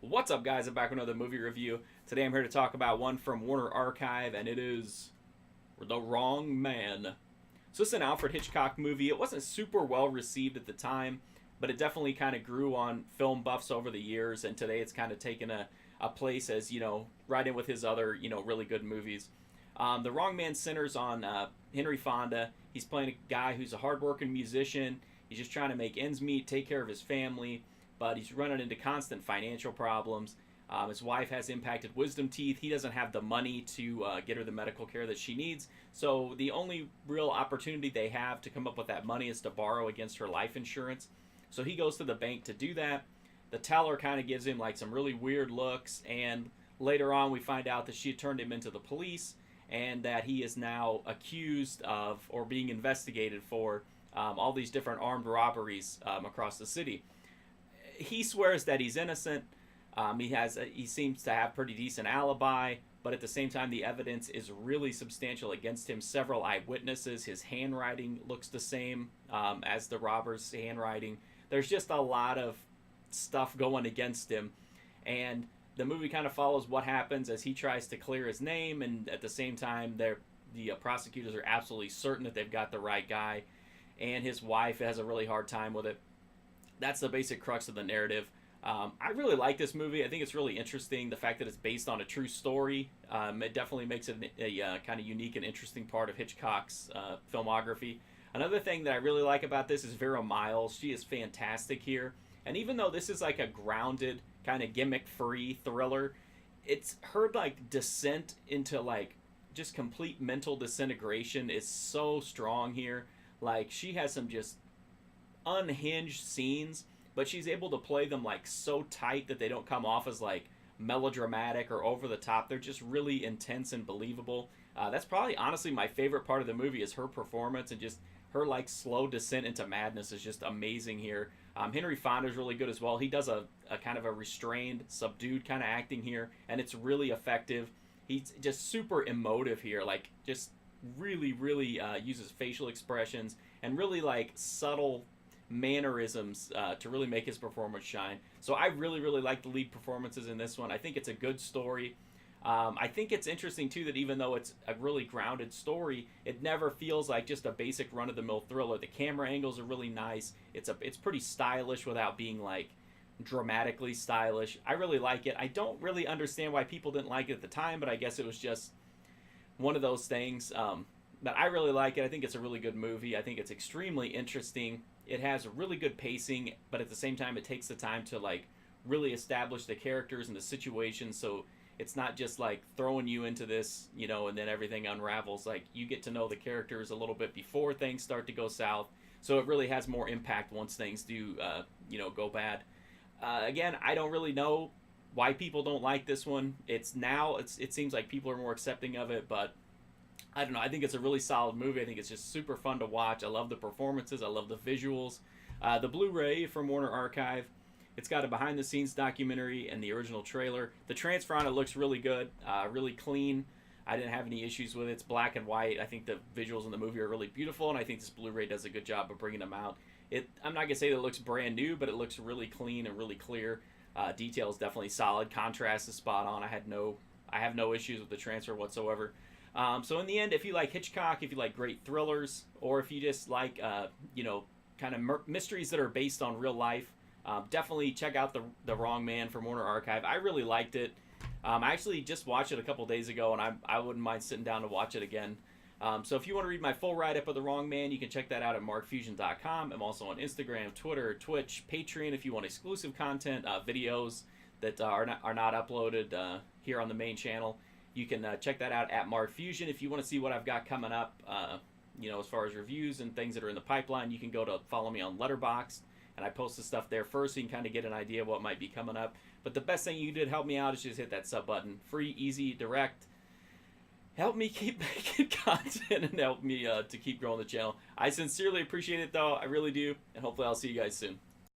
What's up, guys? I'm back with another movie review. Today I'm here to talk about one from Warner Archive, and it is The Wrong Man. So this is an Alfred Hitchcock movie. It wasn't super well received at the time, but it definitely kind of grew on film buffs over the years, and today it's kind of taken a place as, right in with his other, really good movies. The Wrong Man centers on Henry Fonda. He's playing a guy who's a hardworking musician. He's just trying to make ends meet, take care of his family, but he's running into constant financial problems. His wife has impacted wisdom teeth. He doesn't have the money to get her the medical care that she needs. So the only real opportunity they have to come up with that money is to borrow against her life insurance. So he goes to the bank to do that. The teller kind of gives him like some really weird looks, and later on we find out that she had turned him into the police and that he is now accused of or being investigated for all these different armed robberies across the city. He swears that he's innocent. He seems to have pretty decent alibi, but at the same time, the evidence is really substantial against him. Several eyewitnesses. His handwriting looks the same as the robber's handwriting. There's just a lot of stuff going against him, and the movie kind of follows what happens as he tries to clear his name, and at the same time, the prosecutors are absolutely certain that they've got the right guy, and his wife has a really hard time with it. That's the basic crux of the narrative. I really like this movie. I think it's really interesting. The fact that it's based on a true story, it definitely makes it a kind of unique and interesting part of Hitchcock's filmography. Another thing that I really like about this is Vera Miles. She is fantastic here. And even though this is like a grounded, kind of gimmick-free thriller, it's her like descent into like just complete mental disintegration is so strong here. Like she has some just unhinged scenes, but she's able to play them like so tight that they don't come off as like melodramatic or over the top. They're just really intense and believable. That's probably honestly my favorite part of the movie is her performance, and just her like slow descent into madness is just amazing here. Henry Fonda is really good as well. He does a kind of a restrained, subdued kind of acting here, and it's really effective. He's just super emotive here, like just really uses facial expressions and really like subtle mannerisms to really make his performance shine. So I really like the lead performances in this one. I think it's a good story. I think it's interesting too that even though it's a really grounded story, it never feels like just a basic run-of-the-mill thriller. The camera angles are really nice. It's pretty stylish without being like dramatically stylish. I really like it. I don't really understand why people didn't like it at the time, but I guess it was just one of those things. But I really like it. I think it's a really good movie. I think it's extremely interesting. It has really good pacing, but at the same time, it takes the time to like really establish the characters and the situation. So it's not just like throwing you into this, and then everything unravels. Like you get to know the characters a little bit before things start to go south. So it really has more impact once things do, go bad. Again, I don't really know why people don't like this one. It seems like people are more accepting of it, but I don't know. I think it's a really solid movie. I think it's just super fun to watch. I love the performances. I love the visuals. The Blu-ray from Warner Archive. It's got a behind-the-scenes documentary and the original trailer. The transfer on it looks really good, really clean. I didn't have any issues with it. It's black and white. I think the visuals in the movie are really beautiful, and I think this Blu-ray does a good job of bringing them out. I'm not going to say that it looks brand new, but it looks really clean and really clear. Detail is definitely solid. Contrast is spot on. I have no issues with the transfer whatsoever. So in the end, if you like Hitchcock, if you like great thrillers, or if you just like, kind of mysteries that are based on real life, definitely check out the Wrong Man from Warner Archive. I really liked it. I actually just watched it a couple days ago, and I wouldn't mind sitting down to watch it again. So if you want to read my full write-up of The Wrong Man, you can check that out at markfusion.com. I'm also on Instagram, Twitter, Twitch, Patreon if you want exclusive content, videos that are not uploaded here on the main channel. You can check that out at Mark Fusion. If you want to see what I've got coming up, as far as reviews and things that are in the pipeline, you can go to follow me on Letterboxd, and I post the stuff there first so you can kind of get an idea of what might be coming up. But the best thing you did help me out is just hit that sub button. Free, easy, direct. Help me keep making content and help me to keep growing the channel. I sincerely appreciate it, though. I really do, and hopefully I'll see you guys soon.